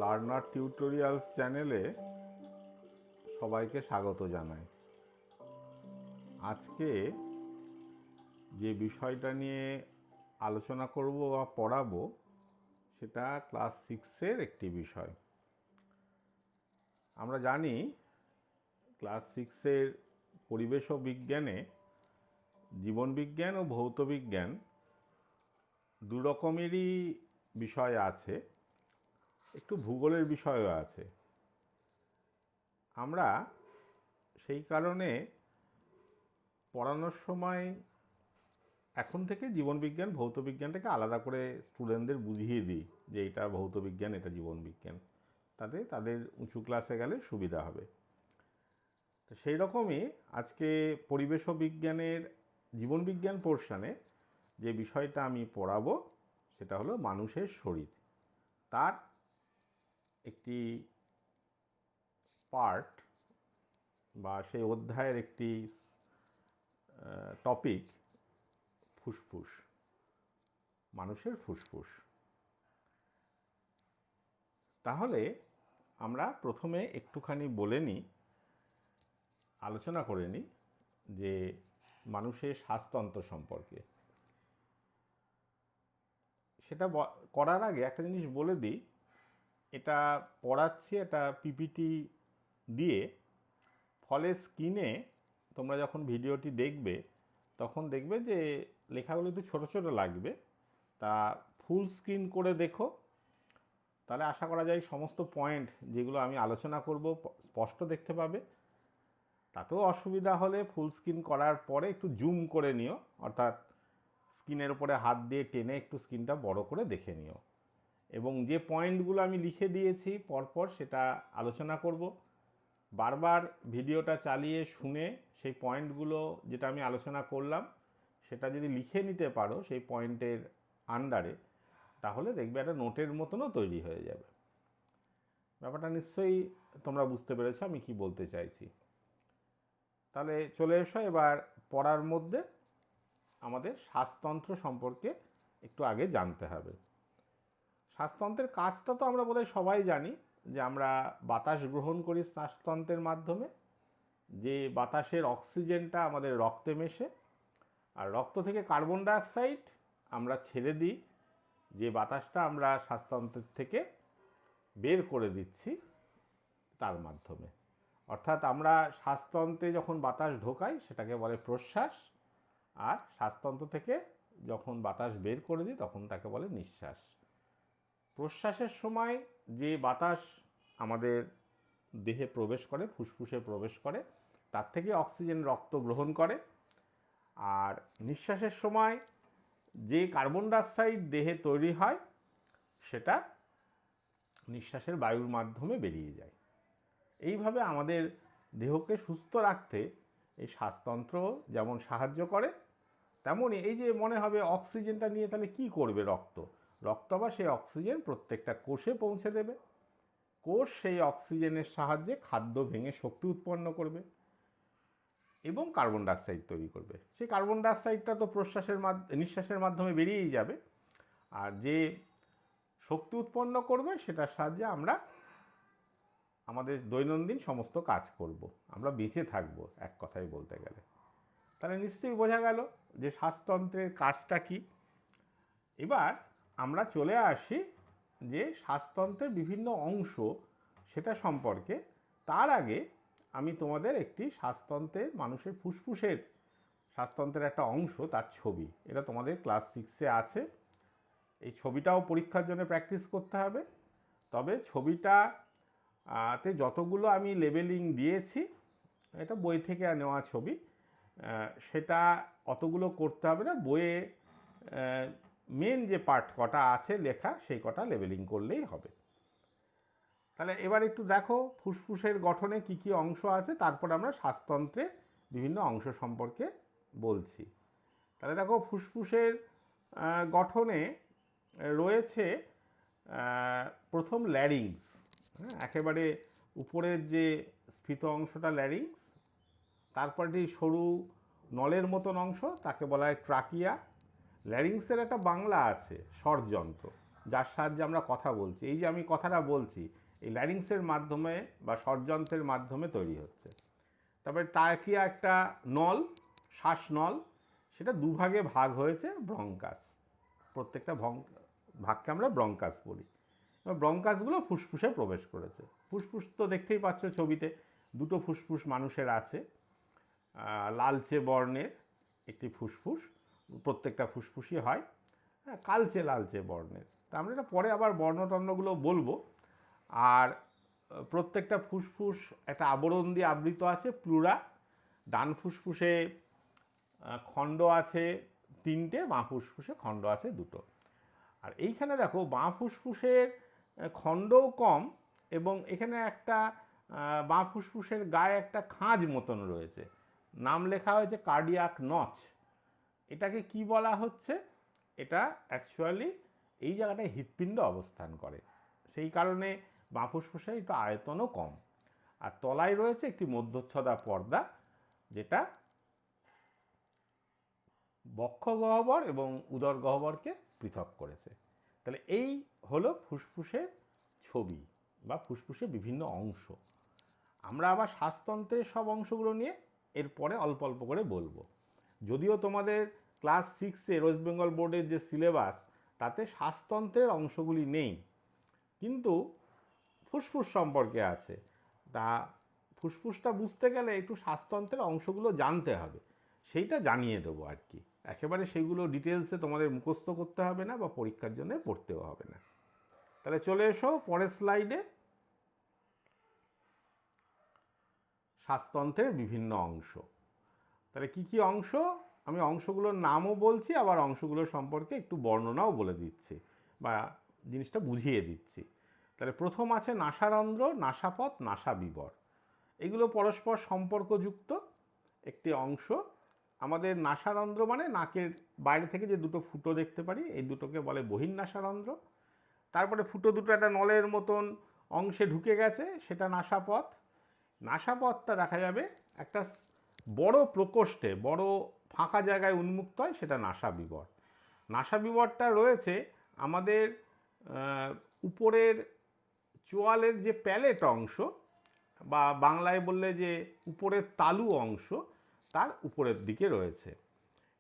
Learner tutorials চ্যানেলে সবাইকে স্বাগত জানাই। আজকে যে বিষয়টা নিয়ে আলোচনা করব বা পড়াবো সেটা ক্লাস 6-এর একটি বিষয়। আমরা জানি ক্লাস 6-এর পরিবেশ ও বিজ্ঞানে জীবনবিজ্ঞান ও ভৌত বিজ্ঞান দু রকমেরই বিষয় আছে, একটু ভূগোলের বিষয়ও আছে। আমরা সেই কারণে পড়ানোর সময় এখন থেকে জীবনবিজ্ঞান ভৌত বিজ্ঞানটাকে আলাদা করে স্টুডেন্টদের বুঝিয়ে দিই যে এটা ভৌত বিজ্ঞান, এটা জীবনবিজ্ঞান, তাতে তাদের উঁচু ক্লাসে গেলে সুবিধা হবে। তো সেই রকমই আজকে পরিবেশ ও বিজ্ঞানের জীবনবিজ্ঞান পোর্শনে যে বিষয়টা আমি পড়াবো সেটা হলো মানুষের শরীর। তার একটি পার্ট বা সেই অধ্যায়ের একটি টপিক ফুসফুস, মানুষের ফুসফুস। তাহলে আমরা প্রথমে একটুখানি বলে নিই, আলোচনা করে নিই যে মানুষের শ্বাসতন্ত্র সম্পর্কে। সেটা করার আগে একটা জিনিস বলে দিই, এটা পড়াচ্ছি এটা পিপিটি দিয়ে, ফলে স্ক্রিনে তোমরা যখন ভিডিওটি দেখবে তখন দেখবে যে লেখাগুলো একটু ছোটো ছোটো লাগবে, তা ফুল স্ক্রিন করে দেখো, তাহলে আশা করা যায় সমস্ত পয়েন্ট যেগুলো আমি আলোচনা করব স্পষ্ট দেখতে পাবে। তাতেও অসুবিধা হলে ফুল স্ক্রিন করার পরে একটু জুম করে নিও, অর্থাৎ স্ক্রিনের উপরে হাত দিয়ে টেনে একটু স্ক্রিনটা বড় করে দেখে নিও, এবং যে পয়েন্টগুলো আমি লিখে দিয়েছি পরপর সেটা আলোচনা করব। বারবার ভিডিওটা চালিয়ে শুনে সেই পয়েন্টগুলো যেটা আমি আলোচনা করলাম সেটা যদি লিখে নিতে পারো সেই পয়েন্টের আন্ডারে, তাহলে দেখবে একটা নোটের মতনও তৈরি হয়ে যাবে। ব্যাপারটা নিশ্চয়ই তোমরা বুঝতে পেরেছো আমি কি বলতে চাইছি। তাহলে চলে এসো এবার পড়ার মধ্যে। আমাদের শ্বাসতন্ত্র সম্পর্কে একটু আগে জানতে হবে। শ্বাসতন্ত্রের কাজটা তো আমরা বোধহয় সবাই জানি, যে আমরা বাতাস গ্রহণ করি শ্বাসতন্ত্রের মাধ্যমে, যে বাতাসের অক্সিজেনটা আমাদের রক্তে মেশে, আর রক্ত থেকে কার্বন ডাইঅক্সাইড আমরা ছেড়ে দিই, যে বাতাসটা আমরা শ্বাসতন্ত্রের থেকে বের করে দিচ্ছি তার মাধ্যমে। অর্থাৎ আমরা শ্বাসতন্ত্রে যখন বাতাস ঢোকাই সেটাকে বলে প্রশ্বাস, আর শ্বাসতন্ত্র থেকে যখন বাতাস বের করে দিই তখন তাকে বলে নিঃশ্বাস। প্রশ্বাসের সময় যে বাতাস আমাদের দেহে প্রবেশ করে, ফুসফুসে প্রবেশ করে, তার থেকে অক্সিজেন রক্ত গ্রহণ করে, আর নিঃশ্বাসের সময় যে কার্বন ডাইঅক্সাইড দেহে তৈরি হয় সেটা নিঃশ্বাসের বায়ুর মাধ্যমে বেরিয়ে যায়। এইভাবে আমাদের দেহকে সুস্থ রাখতে এই শ্বাসতন্ত্র যেমন সাহায্য করে, তেমনই এই যে মনে হবে অক্সিজেনটা নিয়ে তাহলে কি করবে রক্ত আবার সেই অক্সিজেন প্রত্যেকটা কোষে পৌঁছে দেবে। কোষ সেই অক্সিজেনের সাহায্যে খাদ্য ভেঙে শক্তি উৎপন্ন করবে এবং কার্বন ডাইঅক্সাইড তৈরি করবে। সেই কার্বন ডাইঅক্সাইডটা তো নিঃশ্বাসের মাধ্যমে বেরিয়েই যাবে, আর যে শক্তি উৎপন্ন করবে সেটার সাহায্যে আমরা আমাদের দৈনন্দিন সমস্ত কাজ করব, আমরা বেঁচে থাকব এক কথায় বলতে গেলে। তাহলে নিশ্চয়ই বোঝা গেল যে শ্বাসতন্ত্রের কাজটা কি। এবার আমরা চলে আসি যে শ্বাসতন্ত্রের বিভিন্ন অংশ সেটা সম্পর্কে। তার আগে আমি তোমাদের একটি শ্বাসতন্ত্রের মানুষের ফুসফুসের শ্বাসতন্ত্রের একটা অংশ, তার ছবি, এটা তোমাদের ক্লাস 6-এ আছে। এই ছবিটাও পরীক্ষার জন্য প্র্যাকটিস করতে হবে। তবে ছবিটাতে যতগুলো আমি লেবেলিং দিয়েছি, এটা বই থেকে নেওয়া ছবি, সেটা অতগুলো করতে হবে না। বইয়ে মেন যে পার্ট কটা আছে লেখা সেই কটা লেবেলিং করলেই হবে। তাহলে এবার একটু দেখো ফুসফুসের গঠনে কি কি অংশ আছে, তারপর আমরা শ্বাসতন্ত্রের বিভিন্ন অংশ সম্পর্কে বলছি। তাহলে দেখো ফুসফুসের গঠনে রয়েছে প্রথম ল্যারিংস, একেবারে উপরের যে স্ফীত অংশটা ল্যারিংস, তারপরটি সরু নলের মতন অংশ তাকে বলা হয় ট্রাকিয়া। ল্যারিংসের একটা বাংলা আছে স্বরযন্ত্র, যার সাহায্যে আমরা কথা বলছি, এই যে আমি কথাটা বলছি, এই ল্যারিংসের মাধ্যমে বা ষড়যন্ত্রের মাধ্যমে তৈরি হচ্ছে। তারপরে ট্রাকিয়া একটা নল, শ্বাসনল, সেটা দুভাগে ভাগ হয়েছে, ব্রঙ্কাস। প্রত্যেকটা ভাগকে আমরা ব্রঙ্কাস বলি। এবার ব্রঙ্কাসগুলো ফুসফুসে প্রবেশ করেছে। ফুসফুস তো দেখতেই পাচ্ছ ছবিতে, দুটো ফুসফুস মানুষের আছে, লালচে বর্ণের একটি ফুসফুস, প্রত্যেকটা ফুসফুসই হয় কালচে লালচে বর্ণের। তা আমরা এটা পরে আবার বর্ণটর্ণগুলো বলবো। আর প্রত্যেকটা ফুসফুস একটা আবরণ দিয়ে আবৃত আছে, প্লুরা। ডান ফুসফুসে খণ্ড আছে 3টে, বাঁ ফুসফুসে খণ্ড আছে 2টো। আর এইখানে দেখো বাঁ ফুসফুসের খণ্ডও কম, এবং এখানে একটা বাঁ ফুসফুসের গায়ে একটা খাঁজ মতন রয়েছে, নাম লেখা হয়েছে কার্ডিয়াক নচ। এটাকে কি বলা হচ্ছে? এটা অ্যাকচুয়ালি এই জায়গাটায় হৃৎপিণ্ড অবস্থান করে, সেই কারণে বাঁ ফুসফুসের একটু আয়তনও কম। আর তলায় রয়েছে একটি মধ্যচ্ছদা পর্দা, যেটা বক্ষ গহ্বর এবং উদর গহ্বরকে পৃথক করেছে। তাহলে এই হলো ফুসফুসের ছবি বা ফুসফুসের বিভিন্ন অংশ। আমরা আবার শ্বাসতন্ত্রের সব অংশগুলো নিয়ে এরপরে অল্প অল্প করে বলবো। যদিও তোমাদের ক্লাস 6-এ ওয়েস্ট বেঙ্গল বোর্ডের যে সিলেবাস, তাতে শ্বাসতন্ত্রের অংশগুলি নেই, কিন্তু ফুসফুস সম্পর্কে আছে। তা ফুসফুসটা বুঝতে গেলে একটু শ্বাসতন্ত্রের অংশগুলো জানতে হবে, সেইটা জানিয়ে দেবো আর কি। একেবারে সেগুলো ডিটেলসে তোমাদের মুখস্থ করতে হবে না বা পরীক্ষার জন্য পড়তেও হবে না। তাহলে চলে এসো পরের স্লাইডে। শ্বাসতন্ত্রের বিভিন্ন অংশ। তাহলে কি কি অংশ? আমি অংশগুলোর নামও বলছি, আবার অংশগুলোর সম্পর্কে একটু বর্ণনাও বলে দিচ্ছি বা জিনিসটা বুঝিয়ে দিচ্ছি। তাহলে প্রথম আছে নাসারন্ধ্র, নাসাপথ, নাসাবিবর। এগুলো পরস্পর সম্পর্কযুক্ত একটি অংশ। আমাদের নাসারন্ধ্র মানে নাকের বাইরে থেকে যে দুটো ফুটো দেখতে পারি, এই দুটোকে বলে বহির্নাসারন্ধ্র। তারপরে ফুটো দুটো একটা নলের মতন অংশে ঢুকে গেছে, সেটা নাসাপথ। নাসাপথটা দেখা যাবে একটা বড় প্রকোষ্ঠে, বড় ফাঁকা জায়গায় উন্মুক্ত হয়, সেটা নাসাবিবর। নাসাবিবরটা রয়েছে আমাদের উপরের চোয়ালের যে প্যালেট অংশ, বা বাংলায় বললে যে উপরের তালু অংশ, তার উপরের দিকে রয়েছে।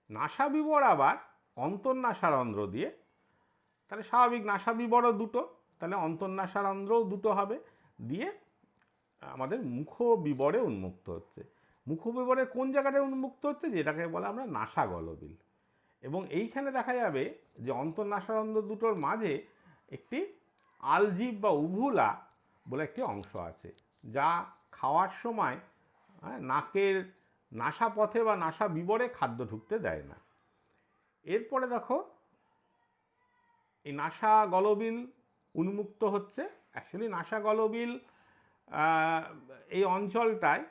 নাসাবিবর আবার অন্তর্নাসারন্ধ্র দিয়ে, তাহলে স্বাভাবিক নাসাবিবরও দুটো, তাহলে অন্তর্নাসারন্ধ্রও দুটো হবে, দিয়ে আমাদের মুখবিবরে উন্মুক্ত হচ্ছে। মুখবিবরে কোন জায়গাটায় উন্মুক্ত হচ্ছে? যেটাকে বলে আমরা নাসাগলবিল। এবং এইখানে দেখা যাবে যে অন্তর্নাসারন্ধ্র দুটোর মাঝে একটি আলজিভ বা উভুলা বলে একটি অংশ আছে, যা খাওয়ার সময় নাকের নাসাপথে বা নাসাবিবরে খাদ্য ঢুকতে দেয় না। এরপরে দেখো এই নাসাগলবিল উন্মুক্ত হচ্ছে। অ্যাকচুয়ালি নাসাগলবিল এই অঞ্চলটায়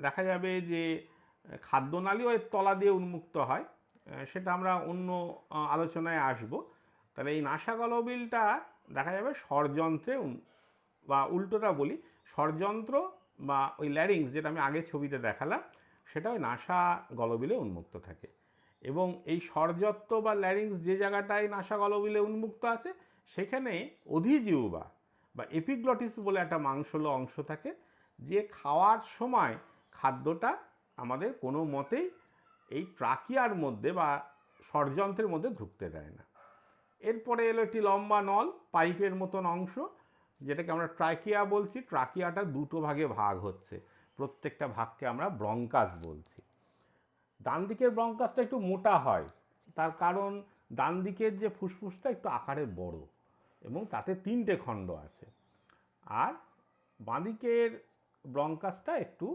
দেখা যাবে যে খাদ্যনালীও এর তলা দিয়ে উন্মুক্ত হয়, সেটা আমরা অন্য আলোচনায় আসব। তাহলে এই নাসাগলবিলটা দেখা যাবে ষড়যন্ত্রে, বা উল্টোটা বলি, ষড়যন্ত্র বা ওই ল্যারিংস, যেটা আমি আগে ছবিতে দেখালাম, সেটা ওই নাসাগলবিলে উন্মুক্ত থাকে। এবং এই ষড়যন্ত্র বা ল্যারিংস যে জায়গাটায় নাসাগলবিলে উন্মুক্ত আছে, সেখানে অধিজিহ্বা বা এপিগ্লটিস বলে একটা মাংসল অংশ থাকে, যে খাওয়ার সময় খাদ্যটা আমাদের কোনো মতেই এই ট্রাকিয়ার মধ্যে বা ষড়যন্ত্রের মধ্যে ঢুকতে দেয় না। এরপরে এলো একটি লম্বা নল, পাইপের মতন অংশ, যেটাকে আমরা ট্রাকিয়া বলছি। ট্রাকিয়াটা দুটো ভাগে ভাগ হচ্ছে, প্রত্যেকটা ভাগকে আমরা ব্রঙ্কাস বলছি। ডান দিকের ব্রঙ্কাসটা একটু মোটা হয়, তার কারণ ডান দিকের যে ফুসফুসটা একটু আকারে বড় এবং তাতে 3টে খণ্ড আছে। আর বাঁদিকের ব্রঙ্কাসটা একটু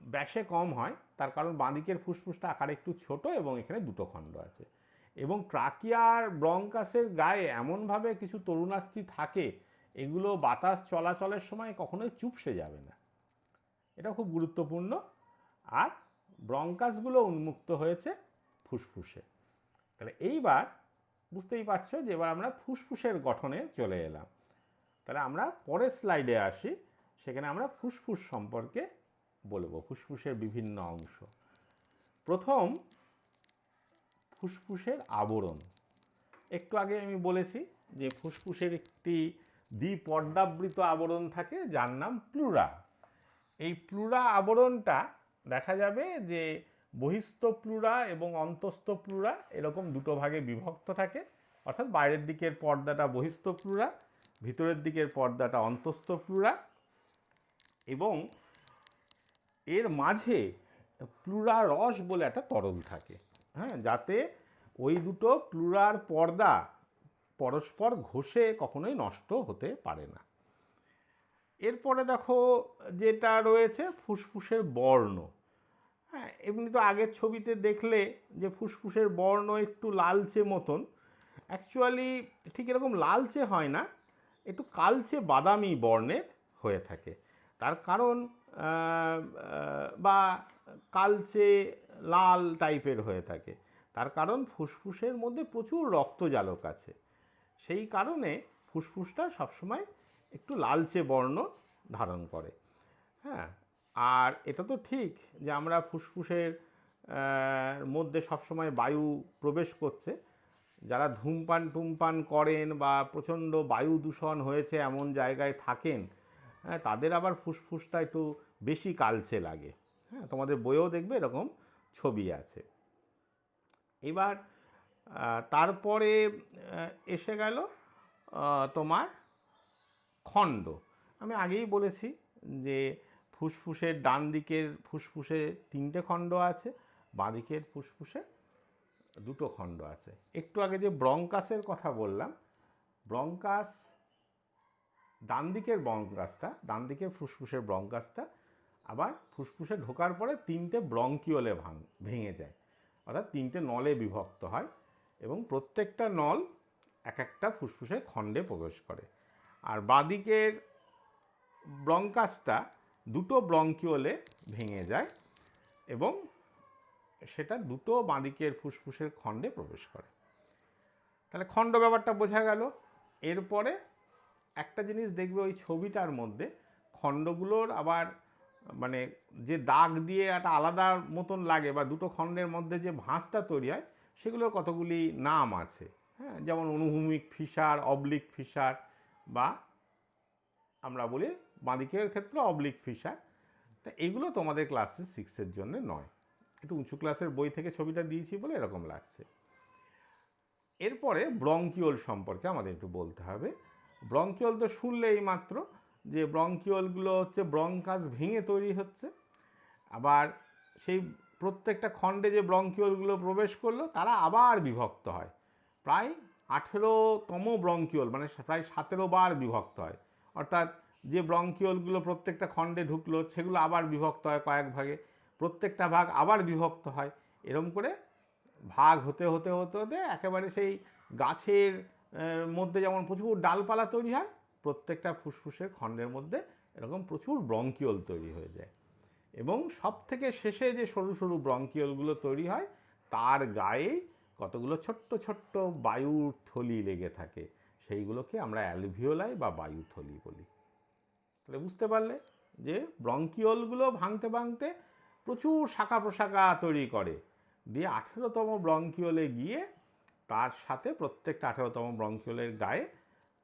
ব্যাসে কম হয়, তার কারণ বাঁদিকের ফুসফুসটা আকারে একটু ছোট এবং এখানে 2টো খণ্ড আছে। এবং ট্রাকিয়ার ব্রঙ্কাসের গায়ে এমনভাবে কিছু তরুণাস্থি থাকে, এগুলো বাতাস চলাচলের সময় কখনোই চুপসে যাবে না, এটা খুব গুরুত্বপূর্ণ। আর ব্রঙ্কাসগুলো উন্মুক্ত হয়েছে ফুসফুসে। তাহলে এইবার বুঝতেই পারছো যে এবার আমরা ফুসফুসের গঠনে চলে এলাম। তাহলে আমরা পরের স্লাইডে আসি, সেখানে আমরা ফুসফুস সম্পর্কে বলবো, ফুসফুসের বিভিন্ন অংশ। প্রথম ফুসফুসের আবরণ। একটু আগে আমি বলেছি যে ফুসফুসের একটি দ্বিপর্দাবৃত আবরণ থাকে যার নাম প্লুরা। এই প্লুরা আবরণটা দেখা যাবে যে বহিস্থ প্লুরা এবং অন্তস্থ প্লুরা এরকম দুটো ভাগে বিভক্ত থাকে। অর্থাৎ বাইরের দিকের পর্দাটা বহিস্থ প্লুরা, ভিতরের দিকের পর্দাটা অন্তস্থ প্লুরা, এবং এর মাঝে প্লুরা রস বলে একটা তরল থাকে, হ্যাঁ, যাতে ওই দুটো প্লুরার পর্দা পরস্পর ঘষে কখনোই নষ্ট হতে পারে না। এরপরে দেখো যেটা রয়েছে ফুসফুসের বর্ণ। হ্যাঁ, এমনি তো আগের ছবিতে দেখলে যে ফুসফুসের বর্ণ একটু লালচে মতন, অ্যাকচুয়ালি ঠিক এরকম লালচে হয় না, একটু কালচে বাদামি বর্ণের হয়ে থাকে। তার কারণ বা কালচে লাল টাইপের হয়ে থাকে, তার কারণ ফুসফুসের মধ্যে প্রচুর রক্তজালক আছে। সেই কারণে ফুসফুসটা সবসময় একটু লালচে বর্ণ ধারণ করে। হ্যাঁ, আর এটা তো ঠিক যে আমরা ফুসফুসের মধ্যে সবসময় বায়ু প্রবেশ করছে। যারা ধূমপান করেন বা প্রচণ্ড বায়ু দূষণ হয়েছে এমন জায়গায় থাকেন, হ্যাঁ, তাদের আবার ফুসফুসটা একটু বেশি কালচে লাগে। হ্যাঁ, তোমাদের বইয়েও দেখবে এরকম ছবি আছে। এবার তারপরে এসে গেল তোমার খণ্ড। আমি আগেই বলেছি যে ফুসফুসের ডান দিকের ফুসফুসে 3টে খণ্ড আছে, বাঁ দিকের ফুসফুসে 2টো খণ্ড আছে। একটু আগে যে ব্রঙ্কাসের কথা বললাম, ব্রঙ্কাস ডান দিকের ডান দিকের ফুসফুসের ব্রঙ্কাসটা আবার ফুসফুসে ঢোকার পরে 3টে ব্রঙ্কিওলে ভেঙে যায়, অর্থাৎ 3টে নলে বিভক্ত হয়, এবং প্রত্যেকটা নল এক একটা ফুসফুসের খণ্ডে প্রবেশ করে। আর বাঁদিকের ব্রঙ্কাসটা 2টো ব্রঙ্কিওলে ভেঙে যায় এবং সেটা 2টো বাঁদিকের ফুসফুসের খণ্ডে প্রবেশ করে। তাহলে খণ্ড ব্যাপারটা বোঝা গেল। এরপরে একটা জিনিস দেখবে ওই ছবিটার মধ্যে খণ্ডগুলোর আবার মানে যে দাগ দিয়ে একটা আলাদা মতন লাগে বা দুটো খণ্ডের মধ্যে যে ভাঁজটা তৈরি হয় সেগুলোর কতগুলি নাম আছে। হ্যাঁ, যেমন অনুভূমিক ফিসার, অবলিক ফিসার, বা আমরা বলি বাঁদিকের ক্ষেত্রে অবলিক ফিসার। তা এগুলো তোমাদের ক্লাস 6-এর জন্য নয়, একটু উঁচু ক্লাসের বই থেকে ছবিটা দিয়েছি বলে এরকম লাগছে। এরপরে ব্রঙ্কিওল সম্পর্কে আমাদের একটু বলতে হবে। ব্রঙ্কিওল তো শুনলেই মাত্র যে ব্রঙ্কিওলগুলো হচ্ছে ব্রঙ্কাস ভেঙে তৈরি হচ্ছে, আবার সেই প্রত্যেকটা খণ্ডে যে ব্রঙ্কিওলগুলো প্রবেশ করলো তারা আবার বিভক্ত হয়, প্রায় 18তম ব্রঙ্কিওল, মানে প্রায় 17 বার বিভক্ত হয়। অর্থাৎ যে ব্রঙ্কিওলগুলো প্রত্যেকটা খণ্ডে ঢুকলো সেগুলো আবার বিভক্ত হয় কয়েক ভাগে, প্রত্যেকটা ভাগ আবার বিভক্ত হয়, এরম করে ভাগ হতে হতে হতে হতে একেবারে সেই গাছের মধ্যে যেমন প্রচুর ডালপালা তৈরি হয়, প্রত্যেকটা ফুসফুসের খণ্ডের মধ্যে এরকম প্রচুর ব্রঙ্কিওল তৈরি হয়ে যায়। এবং সব থেকে শেষে যে সরু সরু ব্রঙ্কিওলগুলো তৈরি হয় তার গায়ে কতগুলো ছোট্ট ছোট্ট বায়ুর থলি লেগে থাকে, সেইগুলোকে আমরা অ্যালভিওলাই বা বায়ুথলি বলি। তাহলে বুঝতে পারলে যে ব্রঙ্কিওলগুলো ভাঙতে ভাঙতে প্রচুর শাখা প্রশাখা তৈরি করে, দিয়ে 18তম ব্রঙ্কিওলে গিয়ে তার সাথে প্রত্যেকটা 18তম ব্রঙ্কিওলের গায়ে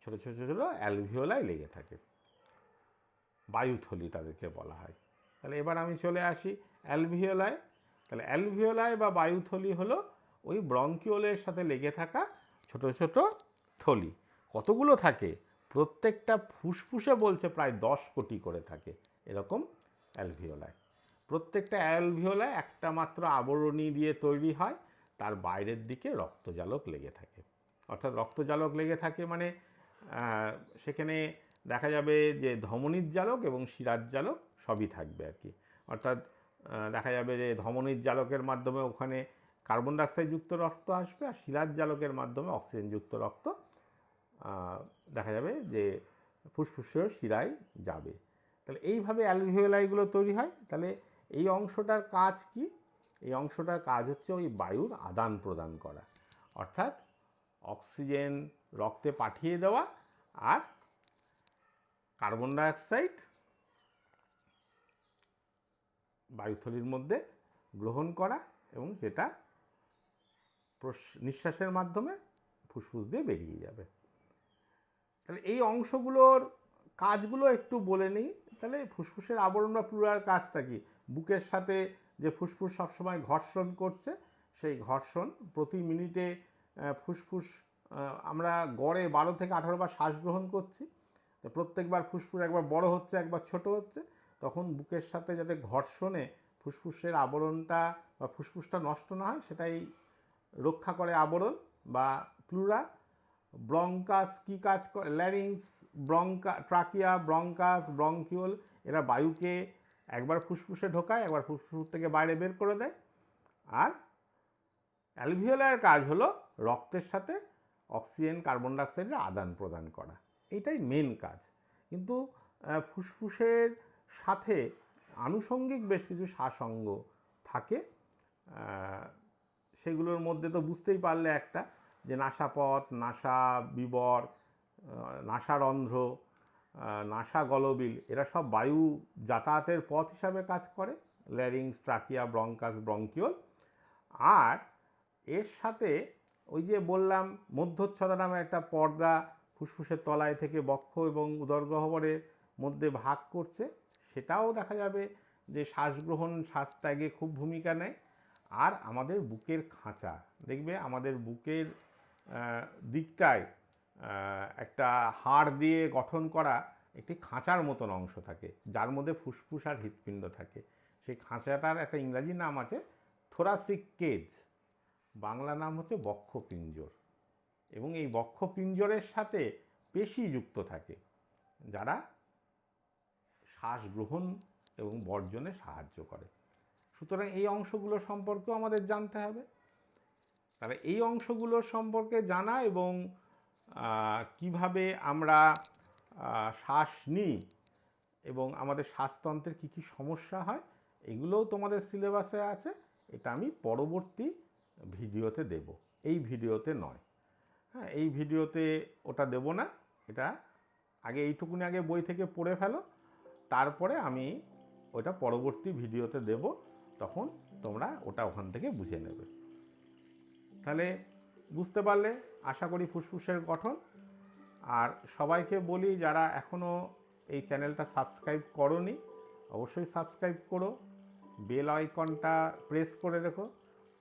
ছোটো ছোটো ছোটো অ্যালভিওলাই লেগে থাকে, বায়ুথলি তাদেরকে বলা হয়। তাহলে এবার আমি চলে আসি অ্যালভিওলাই। তাহলে অ্যালভিওলাই বা বায়ুথলি হলো ওই ব্রঙ্কিওলের সাথে লেগে থাকা ছোট ছোট থলি। কতগুলো থাকে? প্রত্যেকটা ফুসফুসে বলছে প্রায় 10 কোটি করে থাকে এরকম অ্যালভিওলাই। প্রত্যেকটা অ্যালভিওলাই একটা মাত্র আবরণী দিয়ে তৈরি হয়, তার বাইরের দিকে রক্তজালক লেগে থাকে। অর্থাৎ রক্তজালক লেগে থাকে মানে সেখানে দেখা যাবে যে ধমনীর জালক এবং শিরার জালক সবই থাকবে আর কি। অর্থাৎ দেখা যাবে যে ধমনীর জালকের মাধ্যমে ওখানে কার্বন ডাইঅক্সাইডযুক্ত রক্ত আসবে, আর শিরার জালকের মাধ্যমে অক্সিজেনযুক্ত রক্ত দেখা যাবে যে ফুসফুসের শিরায় যাবে। তাহলে এইভাবে অ্যালভিওলাইগুলো তৈরি হয়। তাহলে এই অংশটার কাজ কি? এই অংশটার কাজ হচ্ছে ওই বায়ুর আদান প্রদান করা, অর্থাৎ অক্সিজেন রক্তে পাঠিয়ে দেওয়া আর কার্বন ডাইঅক্সাইড বায়ুথলির মধ্যে গ্রহণ করা এবং সেটা নিঃশ্বাসের মাধ্যমে ফুসফুস দিয়ে বেরিয়ে যাবে। তাহলে এই অংশগুলোর কাজগুলো একটু বলে নিই। তাহলে ফুসফুসের আবরণ বা প্লুরার কাজটা কি? বুকের সাথে যে ফুসফুস সবসময় ঘর্ষণ করছে, সেই ঘর্ষণ প্রতি মিনিটে ফুসফুস আমরা গড়ে 12 থেকে 18 বার শ্বাস গ্রহণ করছি। তো প্রত্যেকবার ফুসফুস একবার বড় হচ্ছে, একবার ছোট হচ্ছে, তখন বুকের সাথে যাতে ঘর্ষণে ফুসফুসের আবরণটা বা ফুসফুসটা নষ্ট না হয়, সেটাই রক্ষা করে আবরণ বা প্লুরা। ব্রঙ্কাস কি কাজ করে? ল্যারিংস, ট্রাকিয়া, ব্রঙ্কাস, ব্রঙ্কিওল, এরা বায়ুকে একবার ফুসফুসে ঢোকায়, একবার ফুসফুস থেকে বাইরে বের করে দেয়। আর অ্যালভিওলার কাজ হলো রক্তের সাথে অক্সিজেন, কার্বন ডাইঅক্সাইডের আদান প্রদান করা। এটাই মেন কাজ। কিন্তু ফুসফুসের সাথে আনুষঙ্গিক বেশ কিছু শ্বাসঙ্গ থাকে। সেগুলোর মধ্যে তো বুঝতেই পারলে একটা, যে নাসাপথ, নাসা বিবর, নাসারন্ধ্র, নাসা গলবিল, এরা সব বায়ু যাতায়াতের পথ হিসাবে কাজ করে। Larynx, trachea, bronchus, bronchiole. আর এর সাথে ওই যে বললাম মধ্যচ্ছদা নামে একটা পর্দা ফুসফুসের তলায় থেকে বক্ষ এবং উদরগহ্বরের মধ্যে ভাগ করছে, সেটাও দেখা যাবে যে শ্বাসগ্রহণ শ্বাসত্যাগে খুব ভূমিকা নেয়। আর আমাদের বুকের খাঁচা, দেখবে আমাদের বুকের দিকটায় একটা হাড় দিয়ে গঠন করা একটি খাঁচার মতন অংশ থাকে, যার মধ্যে ফুসফুস আর হৃৎপিণ্ড থাকে। সেই খাঁচাটার একটা ইংরাজি নাম আছে থোরাসিক কেজ, বাংলা নাম হচ্ছে বক্ষপিঞ্জর। এবং এই বক্ষপিঞ্জরের সাথে পেশি যুক্ত থাকে, যারা শ্বাস গ্রহণ এবং বর্জনে সাহায্য করে। সুতরাং এই অংশগুলো সম্পর্কেও আমাদের জানতে হবে। তাহলে এই অংশগুলোর সম্পর্কে জানা এবং কিভাবে আমরা শ্বাস নিই এবং আমাদের শ্বাসতন্ত্রের কী কী সমস্যা হয়, এগুলোও তোমাদের সিলেবাসে আছে। এটা আমি পরবর্তী ভিডিওতে দেব, এই ভিডিওতে নয়। হ্যাঁ, এই ভিডিওতে ওটা দেব না। এটা আগে এইটুকুনি আগে বই থেকে পড়ে ফেলো, তারপরে আমি ওটা পরবর্তী ভিডিওতে দেব, তখন তোমরা ওটা ওখান থেকে বুঝে নেবে। তাহলে বুঝতে পারলে আশা করি ফুসফুসের গঠন। আর সবাইকে বলি, যারা এখনও এই চ্যানেলটা সাবস্ক্রাইব করোনি, অবশ্যই সাবস্ক্রাইব করো, বেল আইকনটা প্রেস করে রেখো,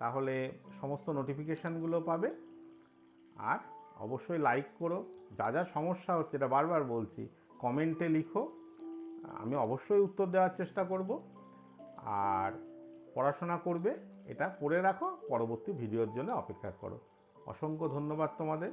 তাহলে সমস্ত নোটিফিকেশানগুলো পাবে। আর অবশ্যই লাইক করো। যা যা সমস্যা হচ্ছে, এটা বারবার বলছি, কমেন্টে লিখো, আমি অবশ্যই উত্তর দেওয়ার চেষ্টা করব। আর পড়াশোনা করবে, এটা পড়ে রাখো, পরবর্তী ভিডিওর জন্য অপেক্ষা করো। অসংখ্য ধন্যবাদ তোমাদের।